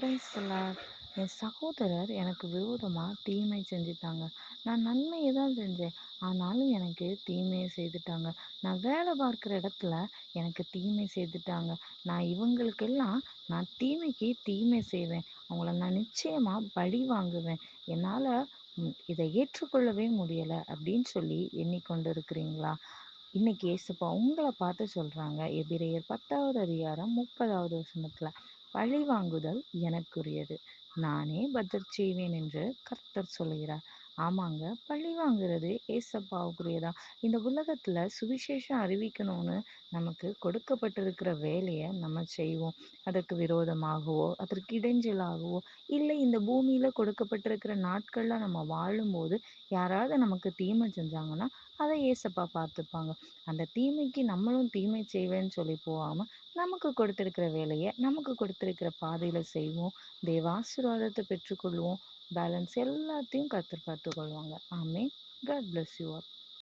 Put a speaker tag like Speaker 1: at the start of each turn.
Speaker 1: Praise the Lord. என் சகோதரர் எனக்கு விரோதமா தீமை செஞ்சுட்டாங்க. நான் நன்மையை தான் செஞ்சேன். ஆனாலும் எனக்கு தீமையை செய்துட்டாங்க. நான் வேலை பார்க்குற இடத்துல எனக்கு தீமை செய்துட்டாங்க. நான் தீமைக்கு தீமை செய்வேன். அவங்கள நான் நிச்சயமா பழி வாங்குவேன். என்னால இதை ஏற்றுக்கொள்ளவே முடியல அப்படின்னு சொல்லி எண்ணிக்கொண்டு இருக்கிறீங்களா? இன்னைக்கு ஏசப்பா உங்களை பார்த்து சொல்றாங்க. எபிரெயர் 10வது அதிகாரம் 30வது வசனத்துல, பழி வாங்குதல் எனக்குரியது, நானே பதில் செய்வேன் என்று கர்த்தர் சொல்கிறார். ஆமாங்க, பழி வாங்குறது ஏசப்பாவுக்குரியதா. இந்த உலகத்துல சுவிசேஷம் அறிவிக்கணும்னு நமக்கு கொடுக்கப்பட்டிருக்கிற வேலையை நம்ம செய்வோம். அதற்கு விரோதமாகவோ அதற்கு இடைஞ்சலாகவோ இல்லை, இந்த பூமியில கொடுக்கப்பட்டிருக்கிற நாட்கள்ல நம்ம வாழும்போது யாராவது நமக்கு தீமை செஞ்சாங்கன்னா அதை ஏசப்பா பார்த்துப்பாங்க. அந்த தீமைக்கு நம்மளும் தீமை செய்வேன்னு சொல்லி போகாம நமக்கு கொடுத்திருக்கிற வேலையை நமக்கு கொடுத்திருக்கிற பாதையில செய்வோம். தேவாசீர்வாதத்தை பெற்றுக்கொள்வோம். பேலன்ஸ் எல்லாத்தையும் கர்த்தர் பார்த்துக் கொள்வாங்க. Amen. God bless you all.